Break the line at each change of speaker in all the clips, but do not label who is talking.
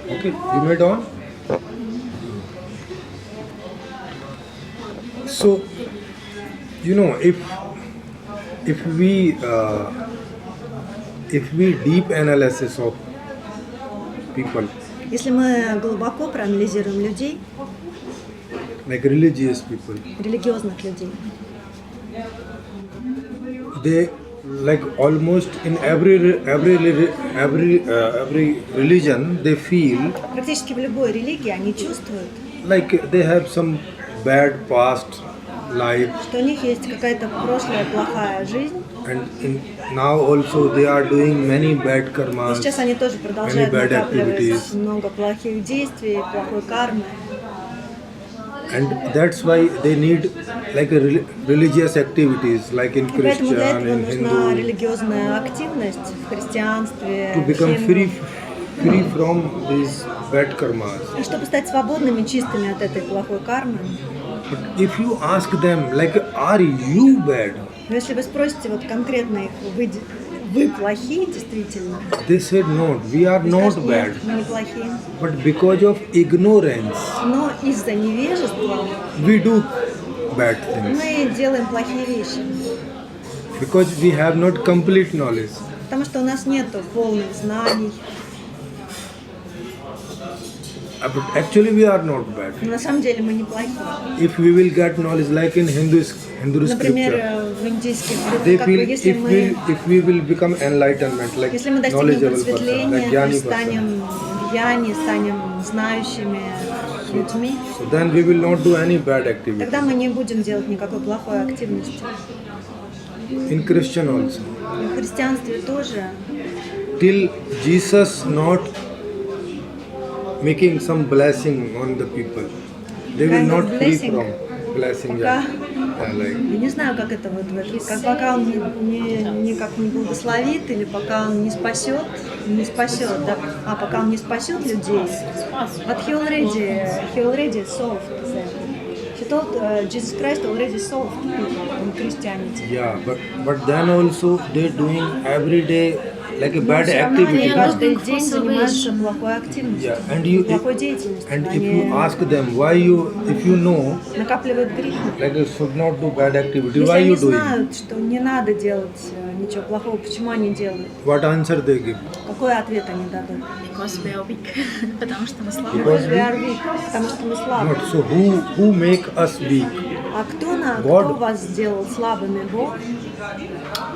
Okay, you made on. So, if we deep analysis of people,
Если мы глубоко проанализируем людей,
like religious people,
религиозных людей,
they like almost in every religion they feel
практически в любой религии они чувствуют,
like they have some bad past life,
что у них есть какая-то прошлая плохая жизнь,
and now also they are doing many bad
и
karmas,
сейчас они тоже
many
продолжают
bad
накапливать
activities,
много плохих действий, плохой кармы.
and that's why they need like religious activities like in
И поэтому для
Christian,
этого
in
нужна
Hindu,
rелигиозная активность в христианстве,
to
в
become
хинду.
free from these bad karmas.
И чтобы стать свободными, чистыми от этой плохой кармы.
But if you ask them like, are you bad?
Но если вы спросите вот конкретно их, вы плохие действительно?
They said no, we are
Вы
not
скажете,
bad.
нет, мы не плохие.
But because of ignorance,
Но из-за невежества
we do bad things.
мы делаем плохие вещи.
Because we have not complete knowledge.
Потому что у нас нет полных знаний.
But actually we are not bad.
Но на самом деле мы не плохие.
If we will get knowledge like in Hindu
Например,
scripture,
в индийских
they
как бы,
feel
если
if we will become enlightenment, like
мы достигнем
knowledgeable person,
просветления,
like
то
jnani
есть
person,
станем гьяни, станем знающими людьми,
so then we will not do any bad activity.
тогда мы не будем делать никакой плохой активности.
In Christian also.
И в христианстве тоже.
Till Jesus not making some blessing on the people, they will
Kind of
not free
blessing.
from blessing.
Пока-
Like
Я не знаю, как это вот, пока он никак не благословит, или пока он не спасет, да, пока он не спасет людей. But he already solved them. He told Jesus Christ already solved people in Christianity.
yeah, but then also they doing every day like a bad
Все равно они
activity.
каждый день занимаются плохой активностью,
Yeah, and you
плохой деятельностью.
and if
Они
you ask them why if you know
накапливают грехи.
like you should not do bad activity,
Если
why
они
you doing?
знают, что не надо делать ничего плохого, почему они делают?
What answer they give?
Какой ответ они дадут?
Because we are weak. Потому что мы слабые.
Because we are weak, потому что мы слабы.
Not so who make us weak?
А кто
God.
вас сделал слабыми? Бог?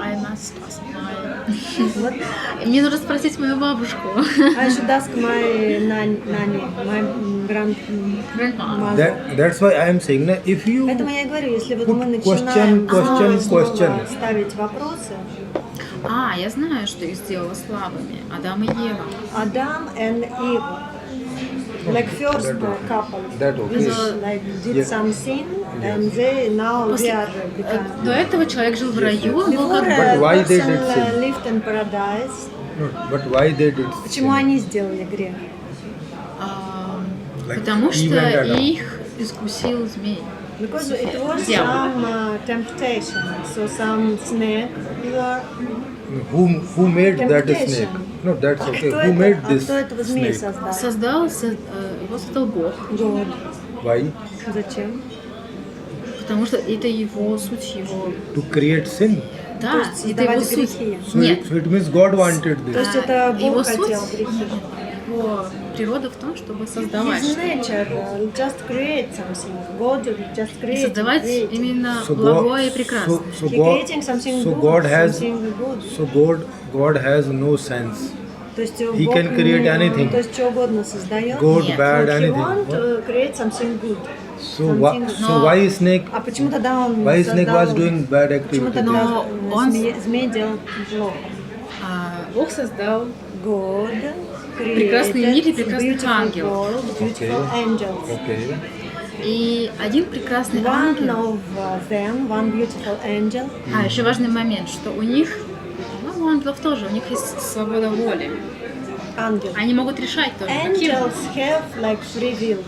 I must ask my...
Вот.
Мне нужно спросить мою бабушку.
I should ask my nanny, my grandmother.
That's why I am saying that if you
Поэтому я и говорю, если вот
Put
мы начинаем
question.
снова ставить вопросы,
Я знаю, что их сделала слабыми. Адам и Ева.
Адам and Eve, like first couple,
that okay.
which like did
Yeah.
some sin, and they now we are become.
До этого человек жил в раю, он был
Before
как
But
a
why they
person
did sin?
lived in paradise,
No, but why they did
почему
sin?
они сделали грех?
Like
Потому
Eve
что
and Adam.
их искусил змей.
Because it was
Yeah.
some temptation, so some snake were.
Who made that
Temptation.
snake? No, that's okay.
Кто
Who made
это-
this
кто этого змея
snake?
создал?
Его создал Бог.
God.
Why?
Зачем?
Потому что это его суть, его...
To create sin.
Да,
То есть
это его
создавать
суть.
грехи.
So
Нет,
it means God wanted
То
this.
есть это
его
Бог
суть,
хотел грехи.
его природа в том, чтобы создавать.
His nature just create something. God just
И
create.
создавать
create.
именно
So
благое и прекрасное.
so
He
God,
creating something
so
good,
God has,
something good.
so God has no sense.
То есть
He
Бог
can create
не-
anything.
То есть что угодно создает.
Good,
Нет.
bad,
But he
anything.
want to create something good.
So why snake?
А почему тогда он
Why snake
создал-
was doing bad
Почему
activity?
тогда
Но он-
змей делал плохо?
Бог создал
God
Прекрасный
created
мир и прекрасных
beautiful
ангелов.
world, beautiful angels.
Okay.
и один прекрасный
One
ангел.
of them, one beautiful angel.
Еще важный момент, что у них, у ангелов тоже, у них есть свобода воли.
Angel.
Они могут решать тоже, каким.
Angels have like free will.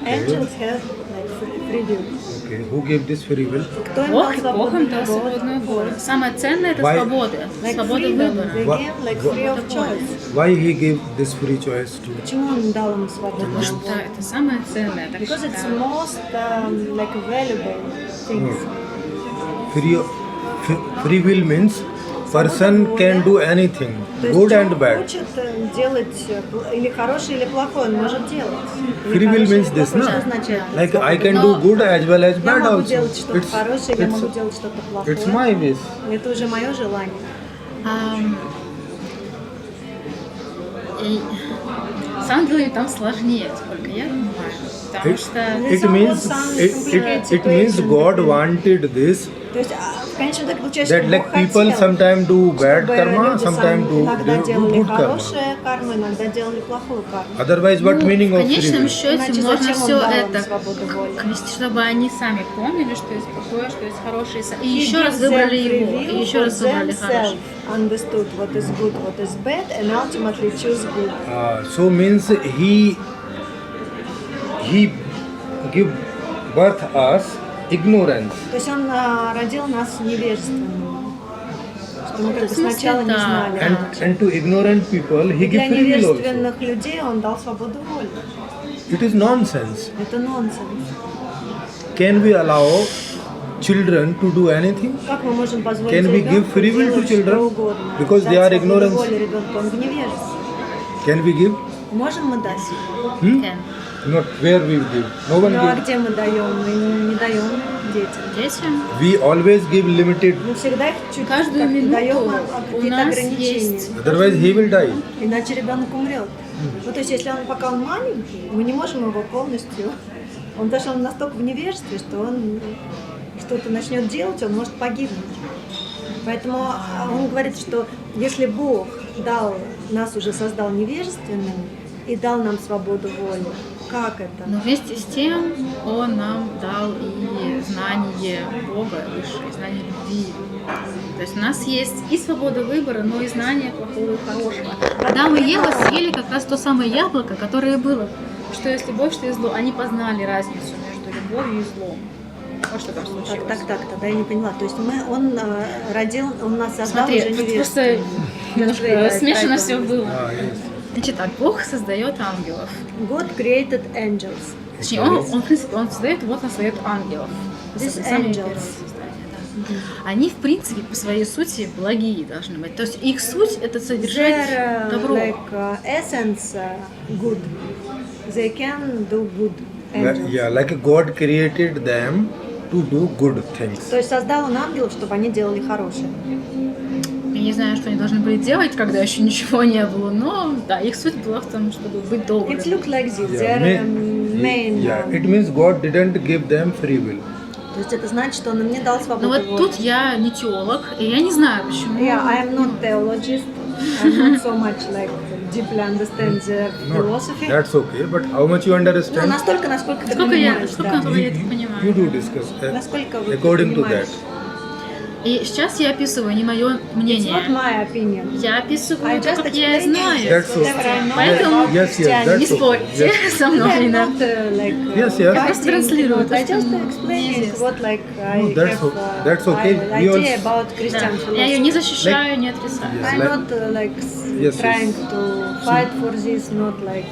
Angels have like free will.
Okay, who gave this free will?
Кто им
Бог,
дал
Бог им дал
свободную
свободную волю.
волю?
Самое ценное это
Why-
свобода.
Like
Свобода
freedom,
выбора.
they
Wha-
gave like
wha-
free of choice.
Why he gave this free choice to?
Почему он дал им свободу?
Потому что это самое ценное. Так
Because it's
считаю.
most like valuable things.
Free will means person can do anything,
То есть
good
что
and
он
bad.
хочет делать или хорошее, или плохое, он может делать. Или
Free will
хорошее,
means
или
this,
плохое,
no?
что означает
Like I
свобода?
can
Но-
do good as well as
Я
bad
могу
also.
делать что-то хорошее, я могу делать что-то плохое.
It's my wish.
Это уже мое желание.
И с ангелами там сложнее, сколько я понимаю. Потому что
It means God wanted this,
То есть в конечном итоге получается,
that
что
like
Бог
people
хотел,
sometimes do bad
чтобы
karma,
люди
sometimes do
иногда
do
делали
good karma.
хорошее карму, иногда делали плохую карму.
Otherwise, what
ну,
meaning
в
of free
конечном
will?
счете
Иначе
можно
зачем он
все
дал им
это
свободу воли?
чтобы они сами помнили, что есть плохое, что есть хорошее, и
He
еще раз
gives them
выбрали
free
его,
will
и еще
for
раз выбрали
themselves,
хорошее.
understood what is good, what is bad, and ultimately choose good.
So means he give birth us ignorance.
То есть он родил нас невежественными, что мы как бы
В смысле,
сначала не
да.
знали.
And to ignorant people, he
Для
give free will also.
невежественных людей он дал свободу воли.
It is nonsense.
Это нонсенс.
Can we allow children to do anything?
Как мы можем позволить
Can we give
ребенку
free will to
делать
children?
что угодно?
Because they
Дать
are
свободу
ignorance.
воли ребенку, он в невежестве.
Can we give?
Можем мы дать?
Кен.
Not where we give. No one
Ну а
gives.
где мы даем? Мы не даем детям.
Детям
We always give limited.
Мы всегда их чуть
каждую
как-то
минуту
даем
у
какие-то
нас
ограничения.
есть.
Otherwise, he will die.
Иначе ребенок умрет. Ну, то есть, если он пока он маленький, мы не можем его полностью. Потому что он настолько в невежестве, что он что-то начнет делать, он может погибнуть. Поэтому он говорит, что если Бог нас уже создал невежественным и дал нам свободу воли, как это?
Но вместе с тем Он нам дал и знание Бога высшее, знание любви. То есть у нас есть и свобода выбора, но и знание плохого и хорошего. Адам и Ева съели как раз то самое яблоко, которое было. Что есть любовь, что есть зло. Они познали разницу между любовью и злом. Вот что там случилось.
Так, тогда я не поняла. То есть он нас создал
Смотри,
уже
тут
невежественным.
просто немножко смешано все было.
Yes.
Значит так, Бог создает ангелов.
God created angels.
Точнее, он, в принципе, он создает, вот он создает ангелов.
These
Самые
angels.
первые создания, да. Они, в принципе, по своей сути благие должны быть. То есть их суть это содержать
Their
добро.
essence good. They can do good. Angels.
Yeah, like God created them to do good things.
То есть создал он ангелов, чтобы они делали хорошее.
Я не знаю, что они должны были делать, когда еще ничего не было, но да, их суть была в том, чтобы быть добрыми.
It looks like this.
Yeah,
Their main.
it means God didn't give them free will.
То есть это значит, что он им не дал свободу
Но вот
воли.
тут я не теолог, и я не знаю, почему.
Yeah, I am not theologist. I'm not so much like deeply understand the philosophy.
That's okay, but how much you
Ну,
understand?
настолько, насколько ты
Сколько
понимаешь, да.
я это
You
понимаю.
do discuss
Насколько вы
according to that.
понимаешь.
И сейчас я описываю не мое
It's not
мнение.
my opinion.
Я
I
описываю то,
just
как я
explain
знаю.
That's
whatever I know
Поэтому
about
Yes,
Christianity.
that's
Не
okay.
спорьте
Yes.
со мной,
I'm
да.
not like
Yes, yes.
Я просто транслирую то,
I
что
just
мне
explaining
известно.
what like I
No, that's
have
that's okay. We
idea
also-
about Christian
Да. Я ее не
philosophy.
защищаю, не отрицаю.
Yes.
I'm
like-
not like
Yes,
trying
yes.
to fight for this, not like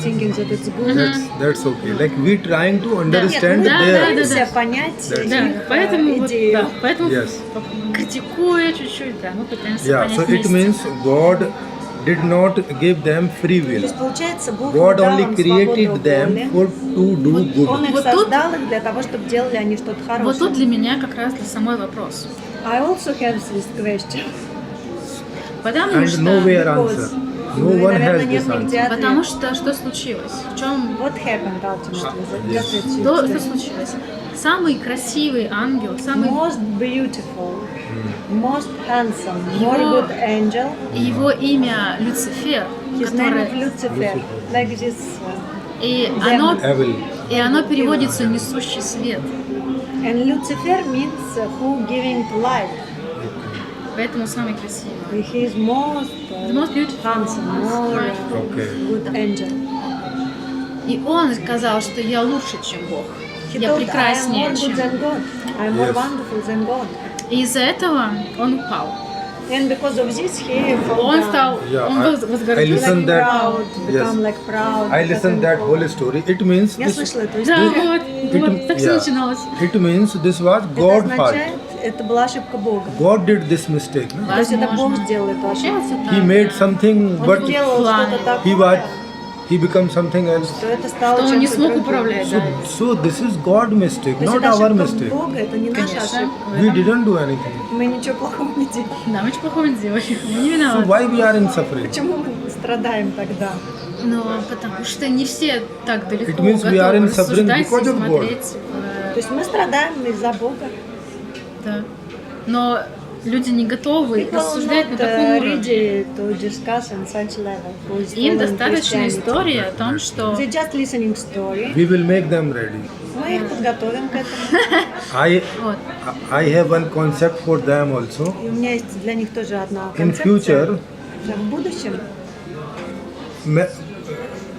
thinking that it's good.
That's okay. Like we trying to
Нет,
understand
мы
да,
their.
пытаемся понять
That's-
Да,
их
поэтому, вот,
идею.
да, поэтому
Yes.
критикуя чуть-чуть, да, мы пытаемся
Yeah,
понять
so it
вместе.
means God did not give them free
То
will.
есть получается, Бог
God
дал
only
им
created
свободу
them
воли.
for to do
Он
good.
их
Вот тут-
создал их для того, чтобы делали они что-то
Вот
хорошее.
тут для меня как раз для самой вопрос.
I also have this question.
Потому
And
что,
nowhere
Because
answer. No one
наверное,
has
нет
this
нигде
answer.
ответа.
потому что случилось? В чем
What happened ultimately?
Yes.
Just that
что
you-
случилось? Самый красивый ангел, самый
Most beautiful, most handsome,
Его-
more good angel.
его имя Люцифер,
His name
которое,
is Lucifer. Like this.
и
Evil.
оно переводится несущий свет.
And Lucifer means who giving light.
Поэтому самый красивый.
He is most,
The most beautiful.
handsome, more
Okay.
good angel.
И он сказал, что я лучше, чем Бог.
He
Я
told, I am
прекраснее,
more good
чем...
than God. I am more
Yes.
wonderful than God.
И из-за этого он упал.
And because of this, he fell
Он
down.
стал...
Yeah,
он
I
возгордился.
listen
Like
that.
proud, become
Yes.
like proud.
I listened that whole story. It means
Я
this,
слышала эту
Да,
историю.
вот так все
yeah.
начиналось.
It means this was
Это
God's fault.
означает, это была ошибка Бога.
God did this mistake. No?
То есть это Бог
Возможно.
сделал эту ошибку.
Получается
He
так,
made
да.
something,
Он
but
сделал
плане.
что-то
he was
такое,
he became something else.
что это стало
Что он не
чем-то
смог
другим.
управлять, да.
So this is God mistake,
То есть
not
это
our
ошибка
mistake.
Бога, это не наша
Конечно.
ошибка.
We didn't do anything.
Мы ничего плохого не делали.
Да, мы ничего плохого не делали. Мы не
So
виноваты.
why we are in suffering?
Почему мы страдаем тогда?
Но потому что не все так далеко
It means we are in
готовы
suffering
рассуждать и
because of God.
смотреть.
То есть мы страдаем из-за Бога.
Да. Но люди не готовы
People
рассуждать на
not
таком уровне.
ready to discuss on such level. Who is
Им
following
достаточно
Christianity.
истории о том, что
They just listening story.
We will make them ready.
Мы их подготовим к этому.
вот,
I have one concept for them also.
И у меня есть для них тоже одна
In
концепция.
future,
В будущем
ma-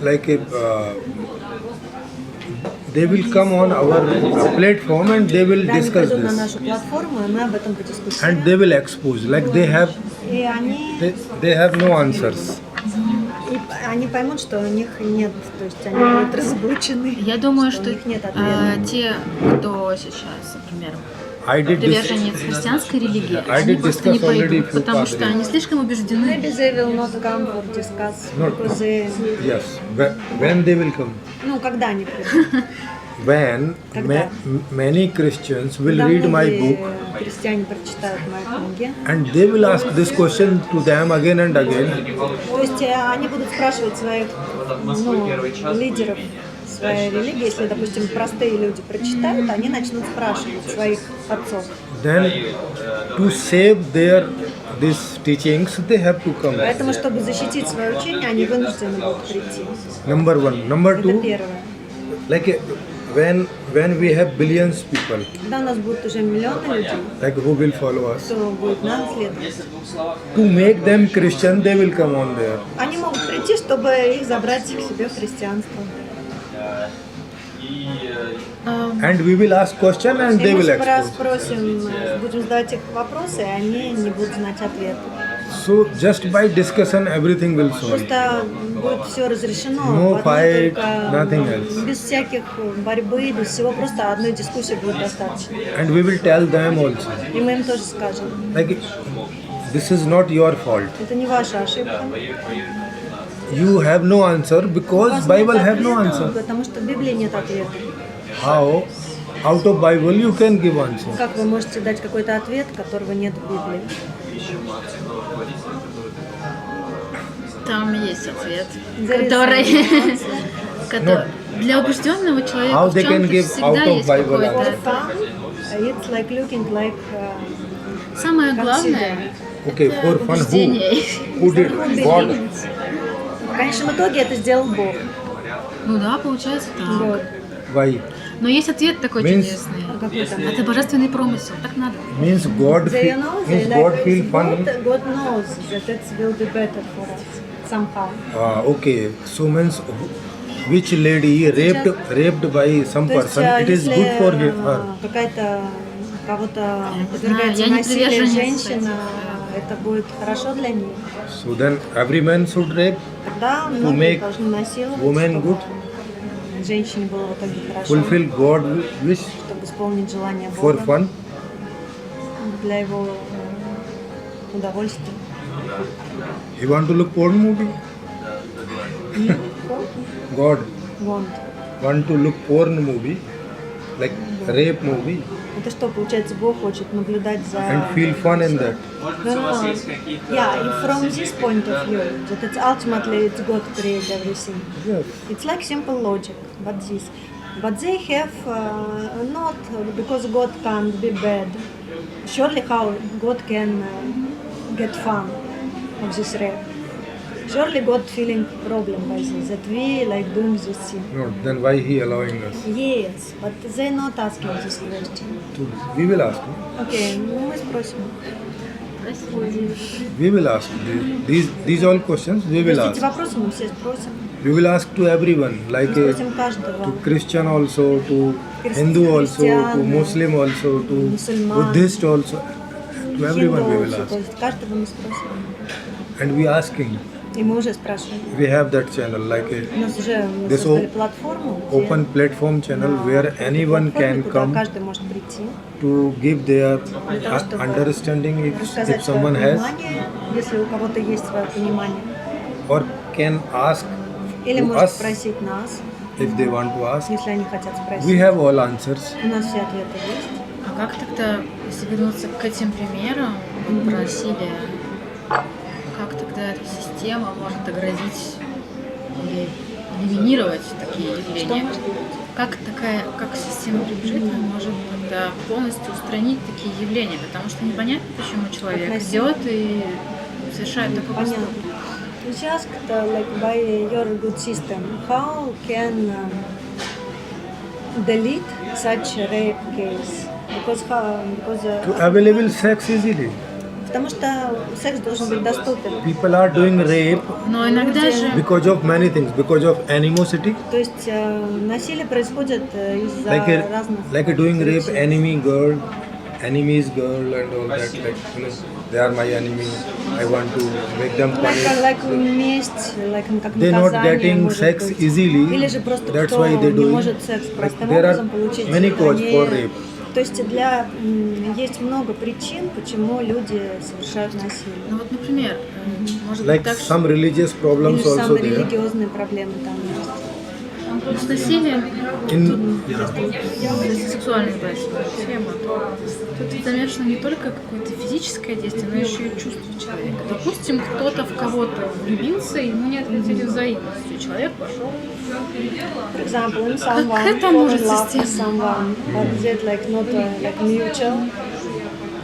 like a, they will come on our platform and they will
да, они
discuss
придут на
this
нашу платформу, и мы об этом
and
подискутируем.
they will expose like they have
И они,
no answers.
и они поймут, что у них нет, то есть они будут разоблачены.
я думаю,
у
что
них нет ответа.
те, кто сейчас, например,
I did this.
приверженец христианской религии,
I
они
did
просто не
discuss already
пойдут,
few
потому что
padres.
они слишком убеждены.
Maybe they will not come for discuss,
Not-
because they,
Yes, when they will come.
ну, когда они придут.
When
Когда?
many Christians will
Когда
read my
многие
book
христиане прочитают мои книги,
and they will ask this question to them again and again.
то есть они будут спрашивать своих лидеров своей религии, если, допустим, простые люди прочитают, они начнут спрашивать своих отцов.
Then to save their these teachings, they have to come.
Поэтому, чтобы защитить свое учение, они вынуждены будут прийти.
Number one. Number
Это
two,
первое.
like when we have billions people,
Когда у нас будет уже миллионы людей,
like who will follow us,
кто будет нам следовать,
to make them Christian, they will come on there.
они могут прийти, чтобы их забрать к себе в христианство.
And we will ask question and
И
they
мы
will expose.
спросим, будем задавать их вопросы, и они не будут знать ответа.
So just by discussion, everything will solve.
Просто будет все разрешено.
No
в одной
fight,
только,
nothing else.
без всяких борьбы, без всего, просто одной дискуссии будет достаточно.
And we will tell them also,
И мы им тоже скажем,
like this is not your fault.
это не ваша ошибка.
You have no answer
У
because
вас
Bible
нет
have no
ответа,
answer.
потому что в Библии нет ответа.
How? Out of Bible you can give answer.
Как вы можете дать какой-то ответ, которого нет в Библии?
Там есть ответ,
There is
который,
an answer.
который для убежденного человека
How
в
they can
чем-то
give
всегда
out of
есть
Bible
какой-то
For
ответ.
fun, it's like looking like
Самое главное
Okay, for
это
fun,
убеждение.
who did? God.
в конечном итоге это сделал Бог.
Ну да, получается так.
Вот.
Why?
Но есть ответ такой
Means-
чудесный.
А какой там?
Это божественный промысел, так надо.
Means God,
They know, they
means God
like,
feel fun.
God knows that it will be better for us somehow.
Okay, so means which lady raped by some
То есть,
person, it is
если
good for her.
какая-то кого-то
знаю,
подвергается
я не
насилию
приверженец,
женщина,
кстати.
это будет хорошо для нее.
So then every man should rape,
Тогда многие
make
должны насиловать,
women
чтобы
good,
женщине было в итоге хорошо,
fulfill God wish
чтобы исполнить желание
for
Бога
fun.
для его удовольствия.
You want to look porn movie? God
Want.
want to look porn movie, like rape movie,
Это что, получается, Бог хочет наблюдать за...
and feel fun in that.
No. Yeah, if from this point of view, that it's ultimately it's God create everything.
Yes.
It's like simple logic, but this. But they have not, because God can't be bad. Surely how God can get fun of this rape. Surely God feeling problem by this, that we like doing this thing.
No, then why he allowing us?
Yes, but they not asking this question.
We will ask.
Окей, ну мы спросим.
спросить.
We will ask these all questions. We will
То есть эти
ask.
вопросы мы все спросим.
We will ask to everyone, like
Мы спросим каждого.
to Christian also, to Hindu also, to Muslim also, to
Мусульман,
Buddhist also. To everyone we will
хиндусов,
ask.
то есть каждого мы спросим.
And we asking.
И мы уже спрашиваем.
We have that channel, like
У нас уже мы
This
создали
o-
платформу, где
open platform channel where anyone
платформе,
can
куда
come
каждый может прийти,
to give their
того, чтобы
understanding if
рассказать свое
someone has,
понимание, если у кого-то есть свое понимание.
or can ask
Или
to
может
us
спросить нас,
if they want to ask.
если они хотят
We
спросить.
have all answers.
У нас все ответы есть.
А как тогда, если вернуться к этим примерам про насилие, как тогда эта система может оградить или элиминировать такие
Что
явления?
может быть?
Как система прибежитая может тогда полностью устранить такие явления? Потому что непонятно, почему человек
насилие.
идет и совершает такой
Понятно.
поступок.
Which asked, like, by your good system, how can delete such a rape case? Because
To available sex easily.
потому что секс должен быть доступен.
People are doing rape
Но иногда же
because of many things, because of animosity,
То есть насилие происходит из-за разных...
like doing rape enemy girl, enemy's girl and all that, like, you know, they are my enemy, I want to make them punish.
Like месть, как
They're not
наказание
getting
может
sex
быть.
easily,
Или же просто
that's
кто
why they
не
do
может секс
it.
простым
There are
образом получить.
many causes
они-
for rape.
То есть есть много причин, почему люди совершают насилие.
ну вот, например, может
Like
быть так,
some
что
religious
Или
problems
же
also
самые
there.
религиозные проблемы там есть.
с насилием,
In,
если сексуальная тема, то тут замешано не только какое-то физическое действие, но еще и чувство человека. Допустим, кто-то в кого-то влюбился, и ему не ответили взаимностью. Человек пошел.
For example, when someone
это
fall
может
in love with
система?
someone, but that like not like mutual,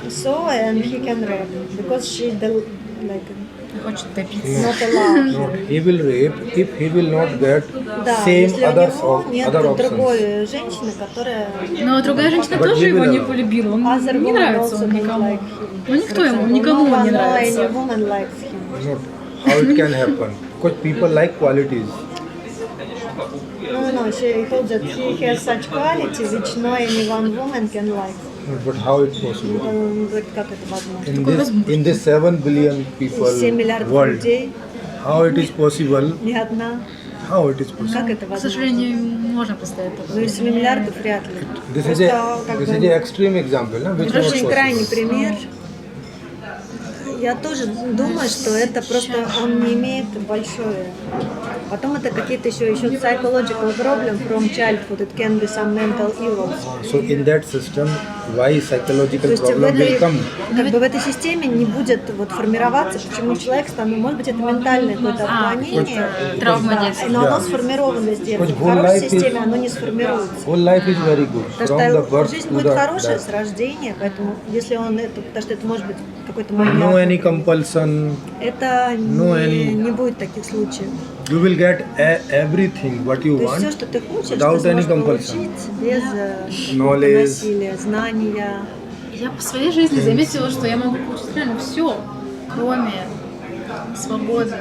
so and he can rape because she like
Хочет добиться.
not allowed.
not, he will rape if he will not get
Да,
same
если у
others
него нет
other options.
другой женщины, которая
Но другая женщина
But
тоже
he
его
will
не
allow.
полюбила. Он
other
не
woman
нравится
also
он
don't
никому.
like him.
Ну никто
For
ему,
example,
никому
no
он не
one, no
нравится.
any woman likes him.
Not how it can happen. Because people like qualities.
No, she told that he has such quality which no any one woman can like.
But how it's possible?
Он говорит, как это возможно?
In this 7 billion people
7 миллиардов
world,
людей,
how it is possible?
ни одна.
How it is possible?
Как это
К
возможно?
сожалению, можно поставить
Ну,
такое.
из 7 миллиардов вряд ли.
This is
Просто как
this
бы
is an extreme example, no? Which not
очень крайний
possible.
пример. Я тоже думаю, что это просто он не имеет большое. Потом это какие-то еще psychological problem from childhood. It can be some mental illness.
So in that system, why
То
psychological
есть в
problem will
этой,
come?
как бы в этой системе не будет вот формироваться, почему человек станет, может быть, это ментальное какое-то отклонение,
травма
да,
детства.
но оно сформировано с детства.
Хоть
В хорошей
whole life is-
системе оно не сформируется.
Whole life is very good.
Потому
From the
что
birth
жизнь
to
будет
the
хорошая
death.
с рождения, поэтому если он это, потому что это может быть какой-то
No
маньяк,
any compulsion.
это
No any-
не будет таких случаев.
You will get everything what you
То есть все,
want.
что ты хочешь,
without
ты сможешь
any compulsion.
получить без
Knowledge.
насилия, знания.
Я по своей жизни заметила, что я могу получить реально все, кроме свободы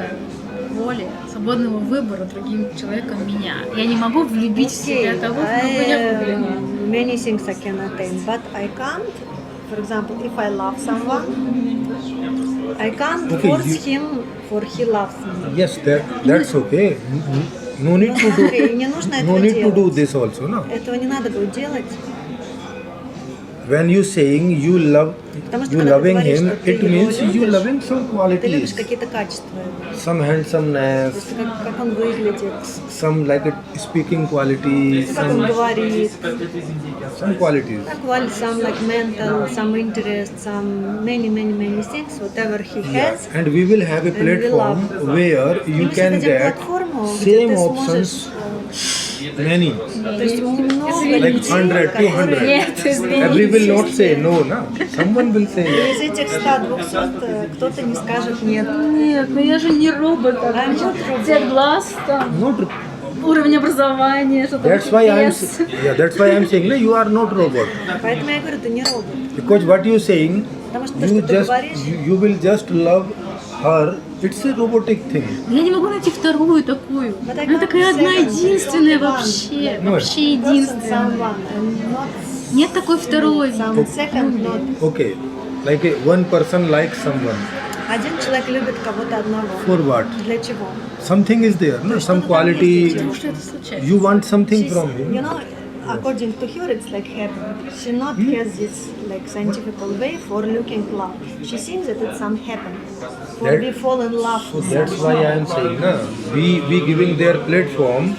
воли, свободного выбора другим человеком меня. Я не могу влюбить в себя того, в кого я влюблена.
Many things I can attain, but I can't. For example, if I love someone, I can't
Okay,
force
you-
him for he loves me.
Yes, that's okay. No need to
Смотри,
do.
не нужно
No
этого
need to do
делать.
this also, no.
Этого не надо будет делать.
When you saying you love,
Потому что
you
когда ты
loving
говоришь,
him,
что ты
it
его
means you
любишь,
loving some
Ты любишь
qualities,
какие-то качества.
some
То
handsomeness,
есть как он выглядит,
some like a speaking quality,
как он говорит,
some qualities.
some like mental, some interest, some many things, whatever he has.
And we will have a
And we
platform where
И
you
мы
can
создадим
get
платформу, где
same
ты
options,
сможешь,
many,
то есть много
like
людей,
100, 200.
Нет,
Every will not say no, no. Someone will say yes.
Из этих 100-200 кто-то не скажет нет.
Нет, но я же не робот.
I'm not robot.
Цвет глаз, там,
Not.
уровень образования, что-то
That's why
вес.
that's why I'm saying no, you are not robot.
Поэтому я говорю, ты не робот.
Because what you saying,
Потому что то,
You
что ты
just
говоришь,
you will just love her. It's a robotic thing.
Я не могу найти вторую такую.
but I
Она
can't
такая
say
одна
that
единственная
only one.
вообще.
Ну,
Вообще
Person,
единственная.
someone, and not
Нет такой второй.
some second, not.
Okay, like one person likes someone.
Один человек любит кого-то одного.
For what?
Для чего?
Something is there, no? Some
что-то там
quality.
есть,
Потому что это случается.
You want something
She's,
from
you
him.
know, according to her, it's like heaven. She not has this like scientific way for looking love. She thinks that it's some heaven. For
That-
we fall in love.
So that's why I am saying, na, we giving their platform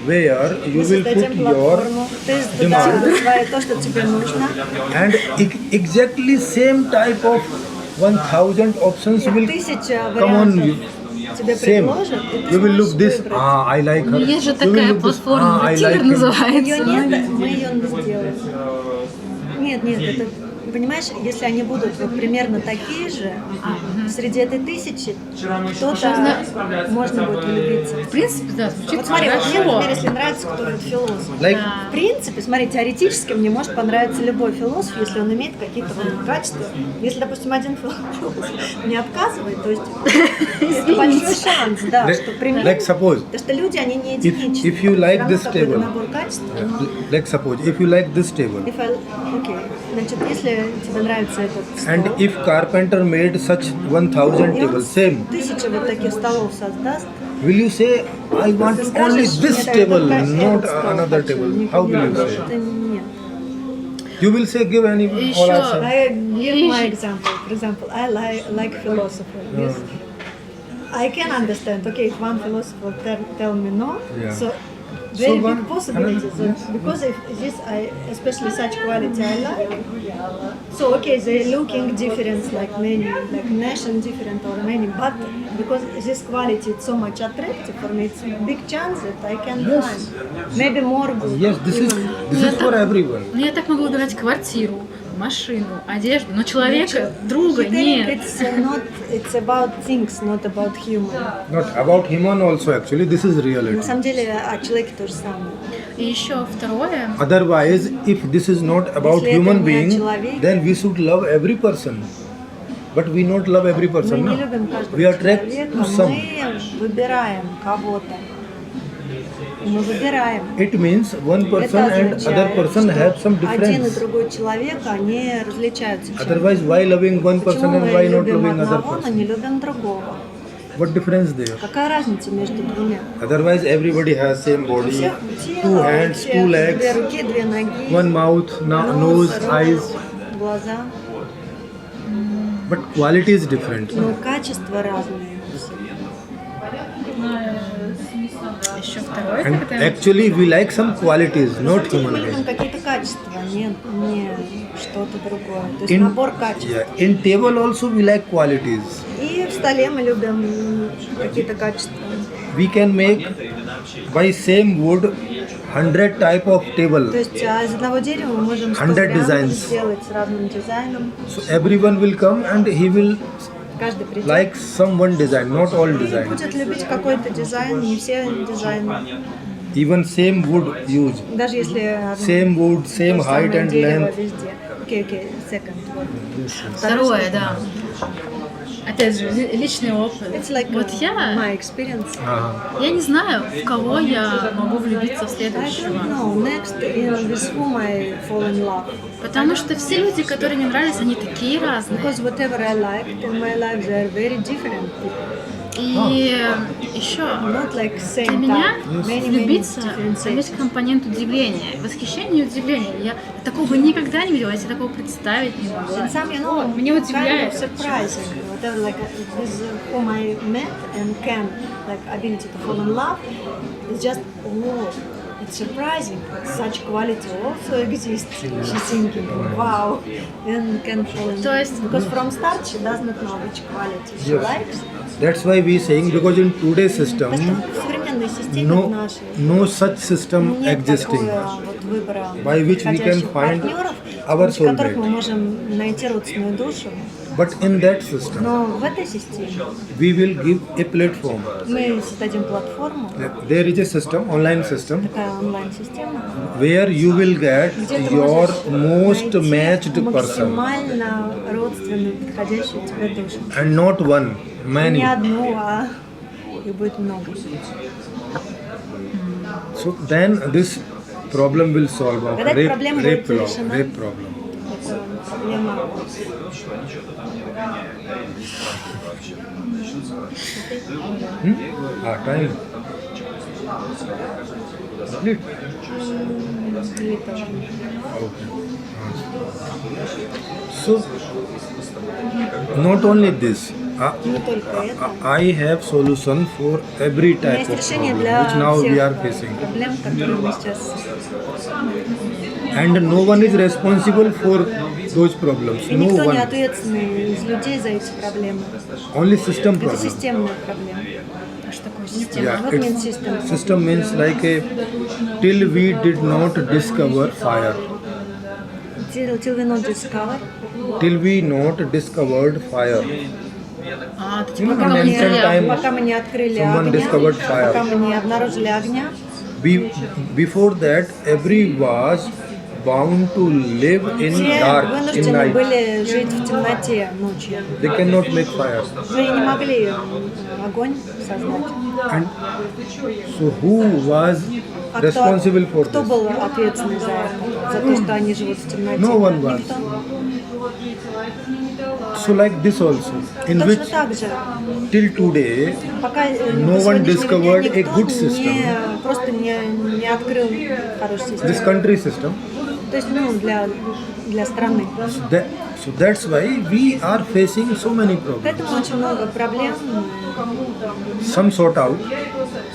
where you
Мы
will
создадим
put your
платформу, ты туда
demand.
высылаешь то, что тебе нужно,
and exactly same type of 1000 options
и
will
1000
come on
вариантов
you.
тебе
Same.
предложат, и ты
You will look
сможешь
this.
выбрать.
Ah, I like her.
Ну, есть же
You will
такая
look this,
платформа,
I
Тиндер
like him.
Ее
называется.
нет, мы ее не сделаем. Нет, это, понимаешь, если они будут вот примерно такие же, среди этой 1000 кто-то можно будет влюбиться.
В принципе, да, звучит
Вот смотри, вот мне,
хорошо.
например, если нравится кто-нибудь философ,
Like
в принципе, смотри, теоретически мне может понравиться любой философ, если он имеет какие-то вот качества. Если, допустим, один философ мне отказывает, то есть это большой шанс, да,
Like-
что примерно.
like suppose,
Потому что люди, они не единичны.
if you like
Всё равно
this
какой-то
table.
набор качеств.
like suppose if you like this table
Окей, значит, если тебе нравится этот стол,
and if carpenter made such 1000
и он
tables same,
1000 вот таких столов создаст,
will you say I want
ты
only
скажешь,
this
«Нет, я
table,
только
not
этот стол
another
хочу».
table? How will you say?
Это нет.
You will say give any all
Еще-
answer.
I give my example. For example, I like philosopher. This, I can understand. Okay, if one philosopher tell me no,
Yeah.
so
So
very
one-
big possibility.
another-
So,
yes.
because if this, especially such quality I like. So okay, they looking different, like many, like nation different or many, but because this quality is so much attractive for me, it's a big chance that I can
Yes.
find maybe more good.
Yes, this is
even.
for everyone.
Ну, я так могу выбирать квартиру, машину, одежду, но человека, друга
He telling
нет.
it's about things, not about human.
Not about human also actually this is reality.
На самом деле о человеке то же самое.
И еще второе,
Otherwise, if this is not about
Если это
human
не о
being,
человеке,
then we should love every person. But we not love every
Мы
person.
не
No?
любим каждого
We attract
человека,
to some.
мы выбираем кого-то. Мы выбираем.
It means one person
Это
and
означает,
other person have some
что один и
difference.
другой человек, они различаются. чем-то.
Otherwise, why loving one person
Почему
and
мы
why not
любим
loving other
одного, но не
person?
любим другого?
What difference there?
Какая разница между двумя?
Otherwise, everybody has same
У
body,
всех
two
тело, у
hands,
всех
two
две
legs,
руки, две ноги,
one mouth,
нос,
nose,
рот,
eyes.
глаза.
But quality is different.
Но качества разные.
еще второе,
And
когда
actually, we like some qualities,
На
not
самом деле мы
human
любим
being.
какие-то качества, не что-то другое. То есть
In,
набор качеств.
yeah, in table also we like qualities.
И в столе мы любим какие-то качества.
We can make by same wood 100 type of table.
То есть из одного дерева мы можем 100
100
вариантов
designs.
сделать с разным дизайном.
So everyone will come and he will
Каждый придет.
like some one design, not all
И
design.
будет любить какой-то дизайн, не все дизайны.
Even same wood used,
Даже если
same wood,
то
same
же
height
самое
and
дерево
length.
везде. Окей, second. Вот.
второе, да. Опять же, личный опыт.
It's like
Вот
my experience.
я не знаю, в кого я могу влюбиться в
I
следующего.
don't know. Next, with whom I fall in love.
Потому что все люди, которые мне нравились, они такие разные.
Because whatever I liked in my life, they are very different.
И еще
Not like
для
same
меня
type. Many,
влюбиться
different
там есть компонент удивления, восхищения и удивления. Я такого никогда не видела, я себе такого представить не могла.
And some, you know,
Меня
kind
удивляет.
of surprising. Whatever, like with whom I met and can, like ability to fall in love, it's just, oh, it's surprising. Such quality also exists. She's thinking, wow, and can fall in
То
love.
есть-
Because from start she does not know which quality she
Yes.
likes.
That's why we saying because in today's system,
Просто в современной системе
no,
нашей
no such system
нет
existing.
такого вот выбора
By which we can
подходящих
find
партнеров,
our
с которых
soulmate.
мы можем найти родственную душу.
But in that system,
Но в этой системе
we will give a platform.
мы создадим платформу,
There is a system, online system,
такая онлайн-система,
where you will get
где ты
your
можешь
most
найти
matched person.
максимально родственную, подходящую тебе душу.
And not one, many.
Не одну, а их будет много.
So then this problem will solve of
Тогда эта проблема будет
rape
решена.
problem.
Это проблема.
Time. Complete.
Или тоже.
Okay. So, not only this,
Не только это.
I have solution for every
У меня
type
есть
of
решение
problem
для
which now we are
всех
facing.
проблем, которые мы сейчас...
And no one is responsible for those problems.
И
No
никто не
one.
ответственный из людей за эти проблемы.
Only system
Это
problem.
системная проблема.
А что такое система?
Yeah,
What
it's,
means system?
system means like a till we did not discover fire.
Till we not discover.
Till we not discovered fire.
А, это
You
типа
know,
как
in
Пока
ancient time,
пока мы не открыли
someone
огня,
discovered fire.
пока мы не обнаружили огня,
Before that, every was bound to live in
все
dark, in
вынуждены
night.
были жить в темноте ночью.
They cannot make fire.
Вы не могли огонь создать.
And so who was
А
responsible for
кто
this?
был ответственный за это? За то, что они живут в темноте?
No one was.
Никто.
So like this also, in
Точно
which
так же.
till today,
Пока
No
до
one
сегодняшнего
discovered
дня
a
никто
good system.
просто не открыл хорошую
this
систему.
country system,
То есть, ну, для страны.
so that's why we are facing so many problems.
Поэтому очень много проблем.
Some sort out,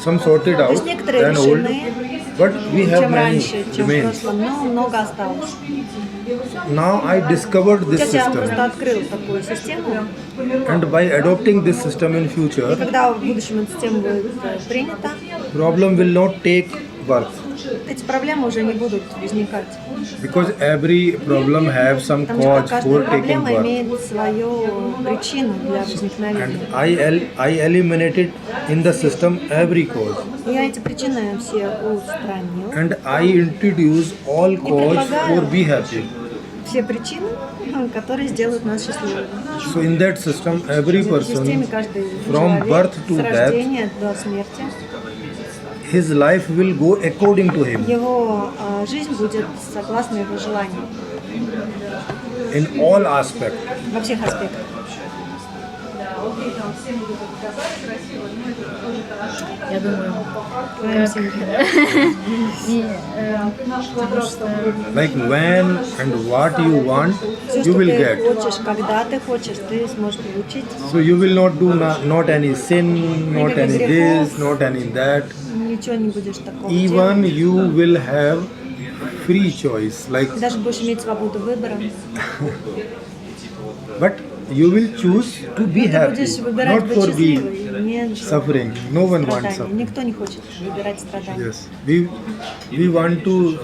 some sorted
То
out,
есть некоторые
then old,
решены,
but we have
чем
many
раньше, чем в
remains.
прошлом, но много осталось.
Now I discovered this
Сейчас я просто
system,
открыл такую систему,
and by adopting this system in
и
future,
когда в будущем эта система будет принята,
problem will not take birth,
эти проблемы уже не будут возникать.
because every problem have some
Потому что
cause
каждая
for taking
проблема
birth.
имеет свою причину для возникновения.
And I eliminated in the system every cause,
Я эти причины все устранил.
and I introduced all cause for be happy.
Все причины, которые сделают нас счастливыми.
So in that system, every
В системе
person
каждый
from
человек
birth to
с
death,
рождения до смерти,
his life will go according to him
его жизнь будет согласно его желанию
in all aspects.
во всех аспектах.
Я думаю,
Твоим семье.
и, потому что
Like when and what you want,
Все,
you
что
will
ты
get.
хочешь, когда ты хочешь, ты сможешь получить.
So you will not do not any sin, not any this, not any that.
Ничего не будешь такого
Even
делать.
you will have free choice. Like,
Ты даже будешь иметь свободу выбора.
but you will choose to be
Ты
happy,
будешь выбирать
not
быть
for be
счастливой, не
suffering. No one wants
страдания.
suffering.
Никто не хочет выбирать страдания.
Yes, we want to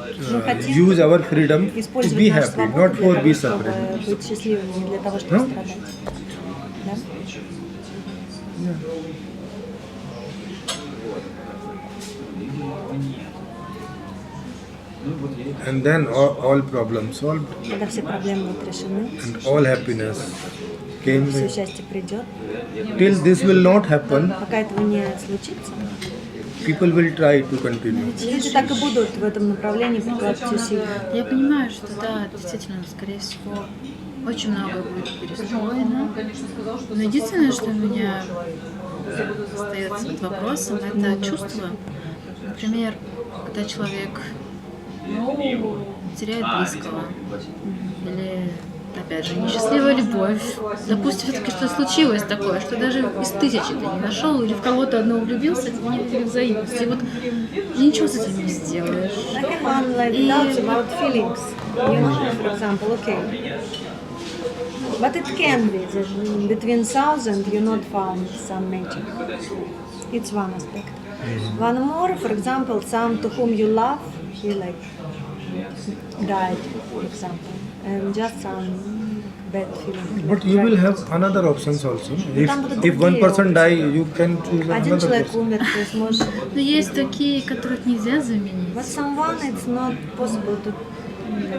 хотим
use our freedom to
Использовать
be
нашу
happy,
свободу
not
для
for be
того, чтобы
suffering.
быть счастливыми, не для того, чтобы
Ну?
страдать. Да?
And then all problems solved,
Когда все проблемы будут решены,
and all happiness came.
все счастье придет.
Till this will not happen,
Пока этого не случится,
people will try to continue.
люди так и будут в этом направлении прикладывать усилия.
я понимаю, что да, действительно, скорее всего, очень много будет перестроено. Но единственное, что у меня остается под вопросом, это чувство. Например, когда человек теряет близкого, или, опять же, несчастливая любовь. Допустим, все-таки что случилось такое, что даже из тысячи ты не нашел, или в кого-то одного влюбился, это не было взаимности. И вот ничего с этим не сделаешь.
I have one like doubts about feelings. You know, for example, okay. But it can be that between thousand you not found some magic. It's one aspect. One more, for example, some to whom you love, he like died, for example, and just some bad feeling.
But you will have another options also.
Там будут
If one
другие
person die, you can choose
Один
another
человек
person.
умер, ты сможешь...
Но есть такие, которых нельзя заменить.
But someone, it's not possible to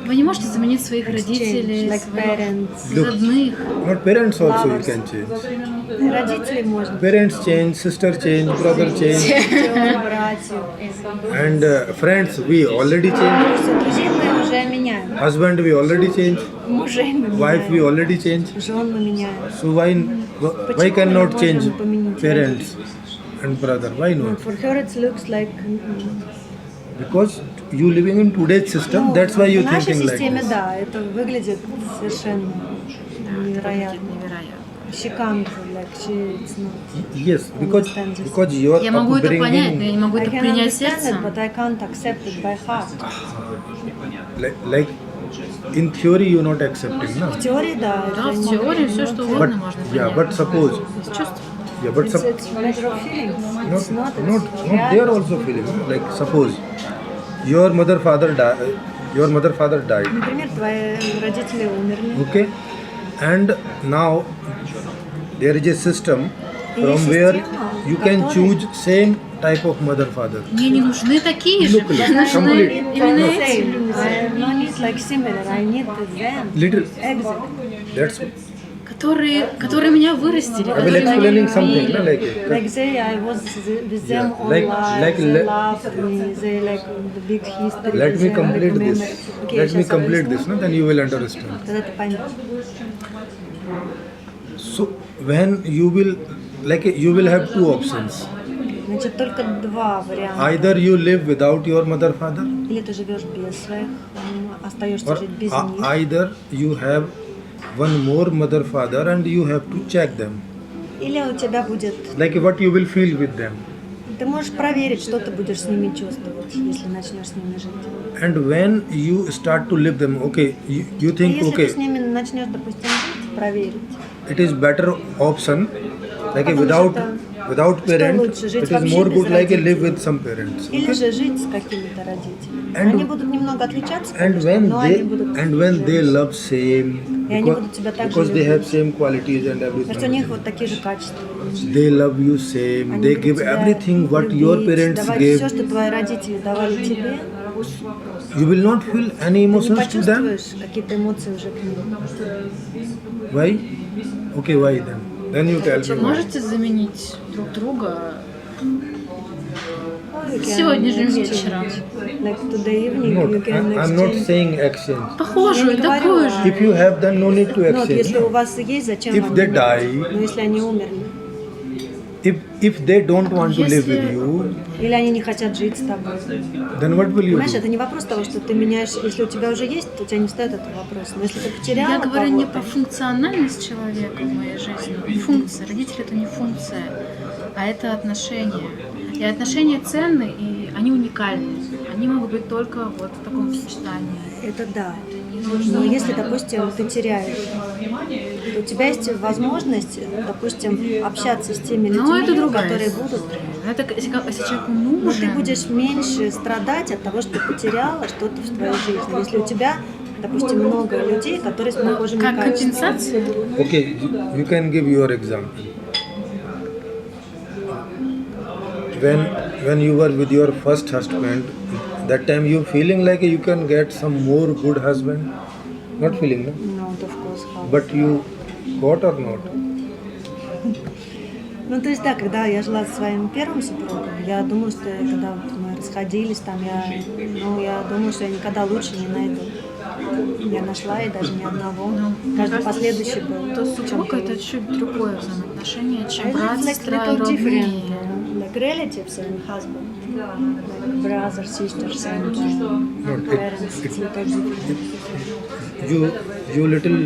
Вы не можете заменить своих
exchange,
родителей,
like
своих
parents.
родных.
Not parents also you
Lovers.
can change.
Родителей можно.
Parents change, sister change, brother change,
Сестер, братьев.
and friends we already change.
Все, друзей мы уже меняем.
Husband we already change.
Мужей мы
Wife we
меняем.
already change.
Жен мы меняем.
So why
Почему
cannot
мы
change
можем поменять
parents and brother? Why
Ну,
not?
For her it looks like...
Because you living in today's system, that's why you
В нашей
thinking like
системе,
this.
да, это выглядит совершенно невероятно.
Невероятно.
She can't, like, it's not...
Yes,
Understand this.
because your
Я могу это понять, но я
upbringing,
не могу
I
это
can
принять
understand it,
сердцем.
but I can't accept it by heart.
like in theory you not accepting, no?
В теории, да.
Да,
это
в
не-
теории все,
но
что
это-
угодно
But
можно
yeah,
принять.
but suppose
Из чувств.
yeah, but
It's matter of feelings. It's not, it's
not
reality.
they are also feeling like suppose your mother father died,
Например, твои родители умерли.
okay, and now there is a system from
Есть
where
система,
you can
которая-
choose same type of mother father.
Мне не нужны такие же.
Look,
Мне нужны
complete.
именно
No,
эти.
same. I no need like similar. I need them.
Little
Exactly.
that's
Которые меня вырастили.
I will
которые меня
explaining something,
любили.
no, like
Like they, I was with them
Yeah,
all
like-
life.
like
They
le-
loved me. They like the big history.
let me
they
complete
remember.
this.
Okay,
Let me
сейчас
complete
объясню.
this, no? Then you will understand.
Тогда ты поймешь.
So when you will you will have two options.
Значит, только два варианта.
Either you live without your mother father,
Или ты живешь без своих, остаешься
or
жить без них.
either you have one more mother father and you have to check them.
Или у тебя будет...
Like what you will feel with them.
Ты можешь проверить, что ты будешь с ними чувствовать, если начнешь с ними жить.
And when you start to live them, okay, you
И
think,
если ты
okay,
с ними начнешь, допустим, жить, проверить.
it is better option, like
Потому
without
что
parent,
лучше, жить
it is
вообще
more
без
good like
родителей?
live with some parents.
Или же жить с какими-то родителями.
And-
Они будут немного отличаться,
And
конечно,
when
но они будут...
they love same,
И они будут тебя так же
because they have
любить.
same qualities and
Потому что у них
everything.
вот такие же качества.
They love you same.
Они
They
будут
give
тебя
everything what your
любить,
parents
давать
gave.
все, что твои родители давали тебе.
You will not feel any
Ты не
emotions to them.
почувствуешь какие-то эмоции уже к ним.
Why? Okay, why then? Then you tell me.
Вы
why.
можете заменить друг друга
You can
сегодняшним
exchange.
вечером?
Like today evening
No,
you can
I'm not
exchange.
saying exchange.
Похожую,
Я не говорю
такую
о-
же.
If you have, then no need to
Ну, вот если у
exchange.
вас есть, зачем
If
вам?
they
менять?
die,
Ну, если они умерли.
if they don't want to live with
Если-
you,
Или они не хотят жить с тобой.
then what will you
Понимаешь,
do?
это не вопрос того, что ты меняешь, если у тебя уже есть, то у тебя не встает этот вопрос. Но если ты потеряла
Я говорю не
кого-то,
про функциональность человека в моей жизни. Функция. Родители это не функция, а это отношения. И отношения ценны, и они уникальны. Они могут быть только вот в таком сочетании.
это да. Но если, допустим, ты теряешь, то у тебя есть возможность, допустим, общаться с теми
Но это
людьми,
другая
которые
история.
будут.
Это если человеку
Но ты
нужен,
будешь меньше страдать от того, что ты потеряла что-то в твоей жизни. Если у тебя, допустим, много людей, которые с похожими
как
качествами.
компенсация,
Okay, you can give your example. When you were with your first husband, that time you feeling like you can get some more good husband? Not feeling, no?
No, of course, how.
But you got or not?
Ну, то есть, да, когда я жила со своим первым супругом, я думала, что когда вот мы расходились, там, я думала, что я никогда лучше не найду. Я нашла и даже ни одного. Каждый последующий был.
то
в чём-то
супруг это
лучше.
чуть другое взаимоотношение, чем
It's
брат,
like
сестра и
little
родные.
different, like relatives and husband, like brothers, sisters and
No,
parents. It's little different.
you little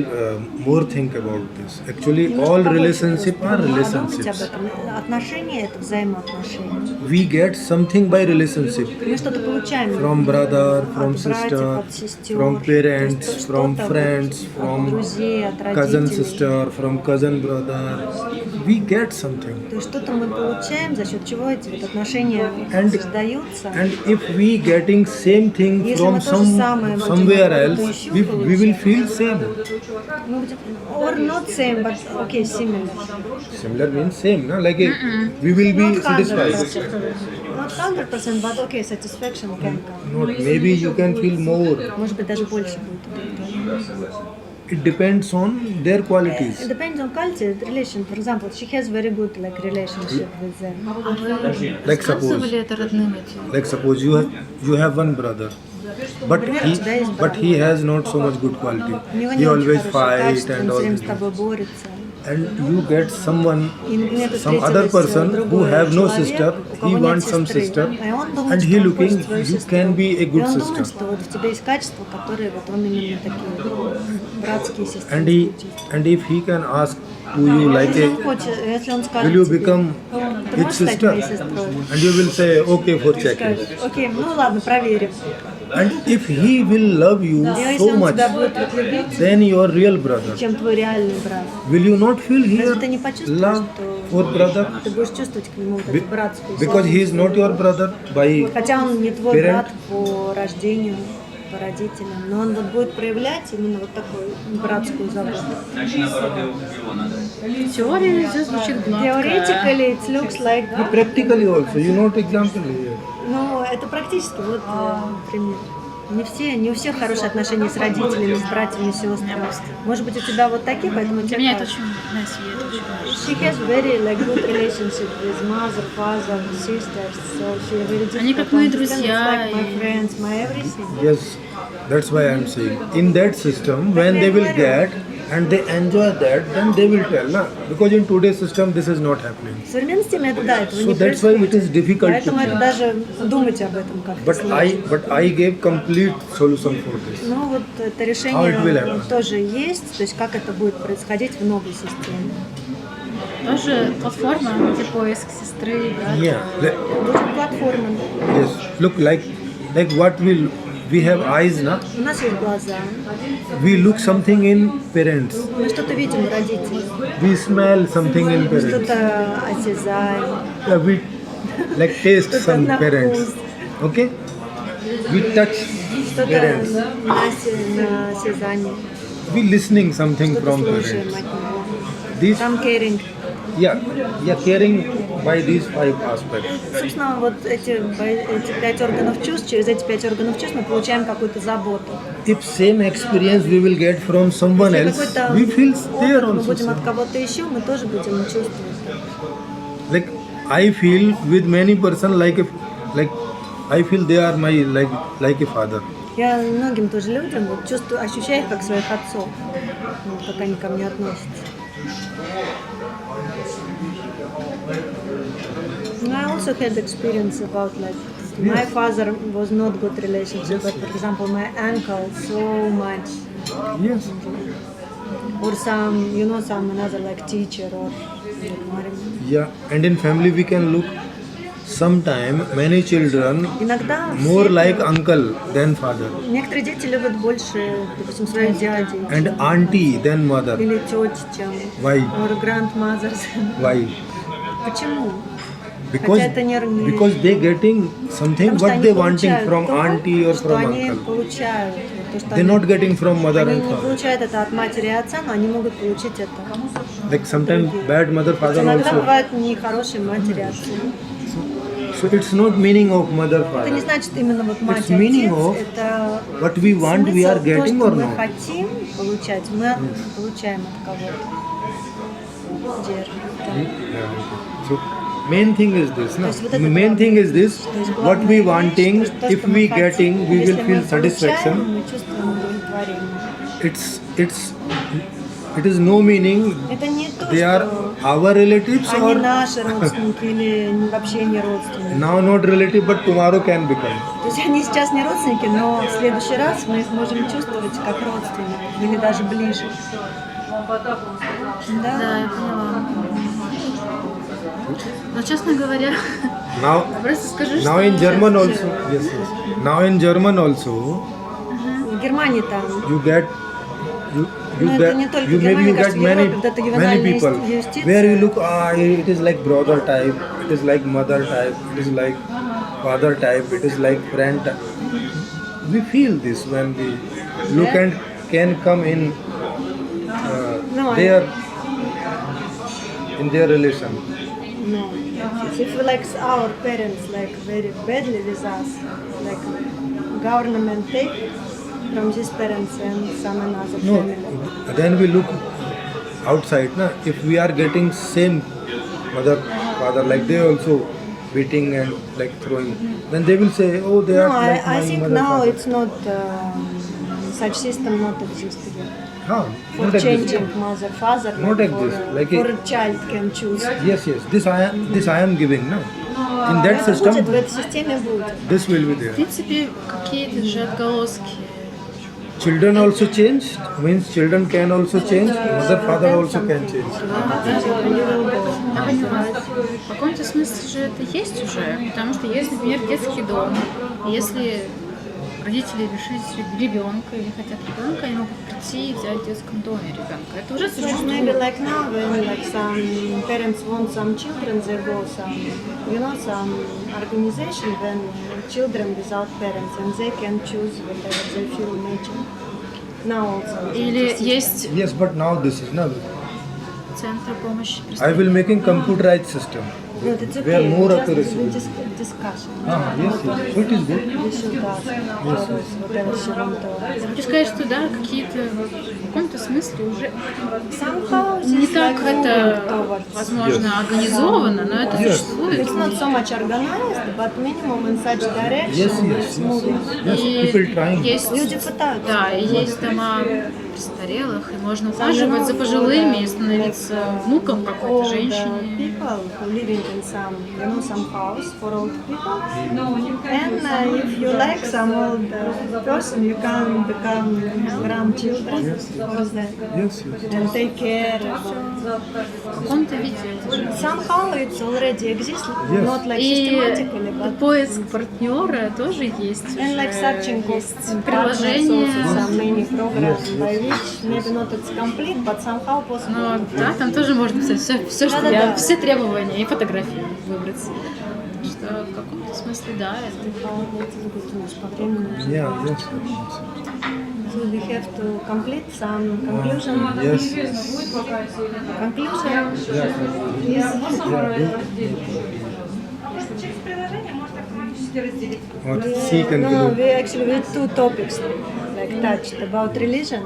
more think about this. Actually,
Немножко
all
побольше
relationship
просто
are
подумать об
relationships.
этом. Отношения — это взаимоотношения.
We get something by relationship.
Мы что-то получаем
From brother, from
от братьев,
sister,
от сестер,
from
то есть
parents,
что-то
from
вот
friends,
от
from
друзей, от
cousin
родителей.
sister, from cousin brother. we get something.
То есть что-то мы получаем, за счет чего эти вот отношения
And-
создаются.
And if we getting same thing
Если
from
мы то же самое будем
somewhere
откуда-то
else,
еще
we will feel same.
Мы будем, or not same, but okay, similar.
Similar means same, no? Like we will be
Not
satisfied.
100%. Not 100%, but okay, satisfaction can come.
Not maybe you can feel more.
Может быть, даже больше будет.
It depends on their qualities.
It depends on culture, relation. For example, she has very good like relationship with them.
Like suppose,
Рассказывали это родным этим?
like suppose you have one brother, but he has not so much good quality.
У него
He
не очень
always
хорошее
fight
качество,
and
он
all
все время
this.
с тобой борется.
And you get someone,
И, например, ты
some other
встретилась,
person who
другой
have no
человек,
sister,
у
he
кого нет
wants some
сестры,
sister,
и он думает,
and
что
he
он
looking,
хочет свою
you
сестру.
can be a
И
good
он думает,
sister.
что вот в тебе есть качества, которые вот он именно такие братские,
And
сестринские
he,
чувства.
and if he can ask to you like
Если он
a,
хочет, если он скажет
will you
тебе,
become
ты
his
можешь стать моей
sister?
сестрой?
And you will say, okay for checking.
Скажешь, окей, ну ладно, проверим.
And if he will love you
И если
so
он
much,
тебя будет вот любить,
then your real brother,
чем твой реальный брат,
will you not feel here
разве ты не почувствуешь,
love
что
for brother?
ты будешь чувствовать к нему вот эту братскую
Because he is not your brother by
Хотя он не твой
parent.
брат по рождению, по родителям, но он вот будет проявлять именно вот такую братскую заботу.
В теории все звучит гладко.
Theoretically, it looks like,
practically also. You note example here.
ну, это практически, вот пример. Не у всех хорошие отношения с родителями, с братьями, сестрами. Может быть, у тебя вот такие, поэтому
Для
тебе
меня это
кажется.
очень, Настя, это очень важно.
She has very like good relationship with mother, father, sisters, so she very
Они как
difficult
мои
to understand.
друзья
It's like my
и-
friends, my everything.
Yes, that's why I am saying. In that system, when they will get and they enjoy that, then they will tell. Na? Because in today's system, this is not happening.
В современной системе это да, этого
So
не
that's why
происходит.
it is difficult to
Поэтому это
change.
даже думать об этом как-то
But
сложно.
I gave complete solution for this.
Ну вот это
How it will
решение
happen?
тоже есть, то есть как это будет происходить в новой системе.
Тоже платформа, где поиск сестры, брата.
Yeah.
Будет платформа.
Yes. Look like what will we have eyes, na?
У нас есть глаза,
We look something in parents.
мы что-то видим у родителей,
We smell something in parents.
что-то осязаем,
We like taste
Что-то
some
на
parents.
вкус.
Okay? We touch
что-то
parents.
на осязание,
We listening something
что-то
from
слушаем
parents.
от него.
These,
Там caring.
caring by these 5 aspects.
Собственно, вот эти 5 органов чувств, через эти 5 органов чувств мы получаем какую-то заботу.
If same experience we will get from someone
Если
else,
какой-то
we feel there
опыт мы
also.
будем
same.
от кого-то еще, мы тоже будем чувствовать.
Like I feel with many person like I feel they are my like a father.
Я многим тоже людям вот чувствую, ощущаю их как своих отцов, вот как они ко мне относятся. No, I also had experience about like my father was not good relationship, but for example my uncle so much,
Yes.
or some another like teacher or like,
Yeah. And in family we can look sometime many children
иногда
more
все-
like uncle than father
некоторые дети любят больше, допустим, своих дядей
and auntie than mother.
или тети, чем
Why?
or grandmothers.
Why?
Почему?
Because
Хотя это не-
because they getting something
Потому что
what
они
they wanting
получают
from
то,
auntie or
что
from
они
uncle.
получают, то, что
They're not getting from mother
они
and
не
father.
получают это от матери и отца, но они могут получить это.
Like sometimes bad mother father
Иногда
also.
бывают нехорошие матери и отцы.
So it's not meaning of mother
Это
father.
не значит именно вот мать
It's
и
meaning
отец,
of
это
What we want we
смысл,
are
то,
getting
что
or
мы
not.
хотим получать, мы получаем от кого-то. Держим.
So main thing is this,
То
no?
есть вот это
Main thing is this.
То есть
What
главная
we
вещь,
wanting,
то,
if
что мы
we
хотим,
getting, we will
если
feel
мы получаем,
satisfaction.
мы чувствуем удовлетворение.
It is no meaning
Это не то,
they are
что
our relatives
они
or
наши родственники или вообще не родственники.
now not relative but tomorrow can become.
То есть они сейчас не родственники, но в следующий раз мы их можем чувствовать как родственников или даже ближе.
Да,
Да?
я поняла. Но, честно говоря,
Now
просто скажу, что...
in German also. Yes. Now in German also
В Германии там
you get you
No,
get,
это не только
you
в
maybe
Германии,
you get
кажется, в
many
Европе, это
many
ювенальная
people
юстиция.
where you look, it is like brother type, it is like mother type, it is like father type, it is like friend type. We feel this when we look
Yeah.
and can come in
No,
their in their relation.
No. If like our parents like very badly with us, like government take from these parents and some another
No,
family.
then we look outside. Na? If we are getting same mother, father, like they also beating and like throwing, then they will say, oh, they
No,
are like
I
my
think
mother,
now
father.
it's not such system not exist again.
Huh,
For
not exist.
changing mother, father,
Not
like
exist.
for,
Like
for
a-
a child can choose.
Yes, yes. This I am giving. No, in that
Будет,
system,
в этой системе будет.
this will be
В
there.
принципе, какие-то же отголоски.
Children also change. Means children can also change. Mother, father also can change.
Я поняла. В каком-то смысле же это есть уже, потому что есть, например, детский дом. И если родители решили ребенка или хотят ребенка, они могут прийти и взять в детском доме ребенка. Это уже
So maybe
существует.
like now when like some parents want some children, they go some, some organization when children without parents and they can choose whatever they feel nature. Now also.
Или есть
Yes, but now this is no.
центры помощи
I will making computerized system.
No, it's
We are
okay.
more
Just
accuracy.
discussion.
Yes, yes. So it is good.
We should ask whatever she want to.
Хочу сказать, что да, какие-то в каком-то смысле уже
Somehow
не
this
так
like
это,
moving towards.
возможно, организовано, но это
Yes.
существует.
It's not so much organized, but minimum in such direction
Yes, yes,
it's
yes.
moving.
Yes,
И
people trying.
есть,
Люди пытаются.
да, и есть дома престарелых, и можно ухаживать за пожилыми и становиться внуком какой-то
All the
женщины.
people who living in some, some house for old people, and if you like some old person, you can become grandchildren for them
Yes, yes.
and take care.
В каком-то виде это же.
Somehow it's already exists,
Yes.
not like
И
systematically, but
поиск партнера тоже есть.
and like
уже.
searching of
Есть
partners
приложение.
also, some many programs by which maybe not it's complete, but somehow possible.
Но да, там тоже можно писать все, что
Да-да-да.
все требования и фотографии выбрать. Так что в каком-то смысле да, это
По времени.
Yeah, yes, yes.
So we have to complete some conclusion.
Yes, yes.
Conclusion
Yeah,
is
what see can
no,
do.
we actually we two topics like touched about religion,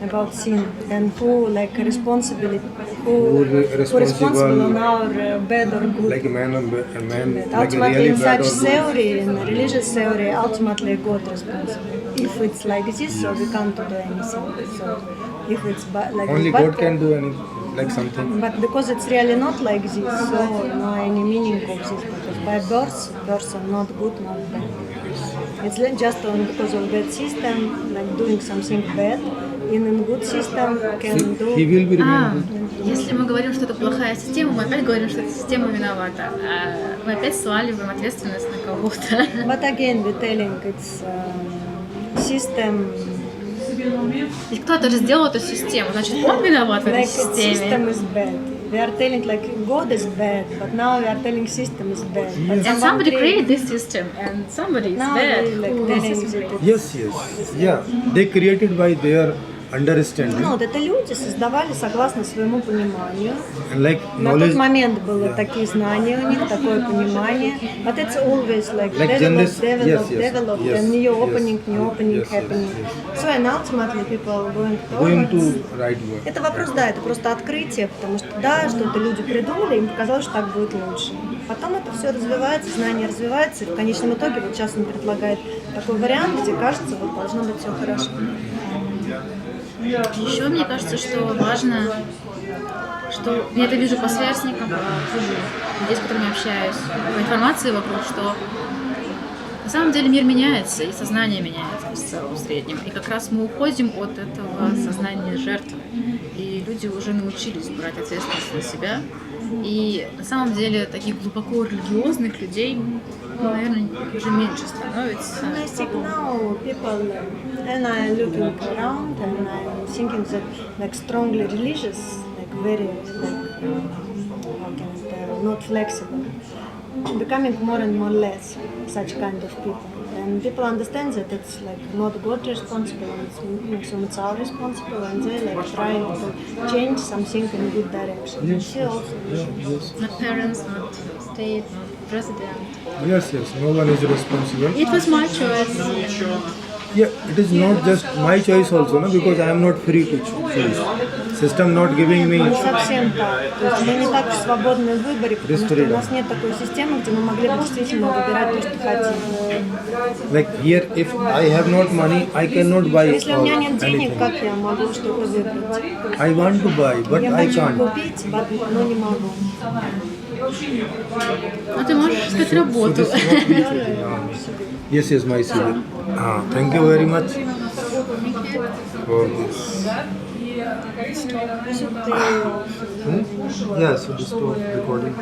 about sin, and who like responsibility, who responsible on our bad or good.
Like a man, a man, like a
Ultimately,
really
in
bad
such
or good.
theory, in religious theory, ultimately God responsible. If it's like this, so we can't do anything. So if it's like
Only
but,
God can do anything, like something.
But because it's really not like this, so no any meaning of this. Because by birth, person not good, not bad. It's like just on because of bad system, like doing something bad. In good system can do.
He will be
А,
remain good.
если мы говорим, что это плохая система, мы опять говорим, что эта система виновата. А мы опять сваливаем ответственность на кого-то.
But again, we're telling it's system.
И кто-то же сделал эту систему, значит, он виноват в этой
Like system
системе.
is bad. We are telling like God is bad, but now we are telling system is bad. But
And somebody
someone
created this system, and somebody is
Now
bad.
they like
Who this
telling
system
that
created?
Yes, yes. Yeah, they created by their understanding.
Ну, вот это люди создавали согласно своему пониманию.
And like
На тот
knowledge,
момент было такие знания у них, такое понимание. But it's always like
Like
developed,
yes, yes,
developed,
yes,
and new
yes,
opening
yes,
happening.
yes,
So and ultimately people going
going
towards.
to right word.
Это вопрос, да, это просто открытие, потому что да, что-то люди придумали, им показалось, что так будет лучше. Потом это все развивается, знание развивается, и в конечном итоге вот сейчас он предлагает такой вариант, где кажется, вот должно быть все хорошо.
Еще мне кажется, что важно, что я это вижу по сверстникам, по людей, с которыми общаюсь, по информации вокруг, что на самом деле мир меняется, и сознание меняется в целом, в среднем. И как раз мы уходим от этого сознания жертвы. И люди уже научились брать ответственность на себя. И на самом деле таких глубоко религиозных людей, наверное, уже меньше становится.
And I think now people, and I'm looking around and I'm thinking that like strongly religious, like very like how can I tell, not flexible, becoming more and more less such kind of people. And people understand that it's like not God responsible, it's our responsible, and they like trying to change something in a good direction. I see also
Yes.
Not parents, not state, not president.
Yes, no one is responsible.
It was my choice.
Yeah, it is not just my choice also, no, because I am not free to choose. System not giving me.
не совсем так. То есть мы не так свободны в выборе, потому что у нас нет такой системы, где мы могли бы действительно выбирать то, что хотим.
Like here, if I have not money, I cannot buy
Если у меня нет денег,
anything.
как я могу что-то выбрать?
I want to buy, but
Я
I
хочу
can't.
купить, но не могу.
Ну, ты можешь искать
So
работу.
this is not me. Yes, my CV. Thank you very much for this.
Should they
Yeah, so just stop recording.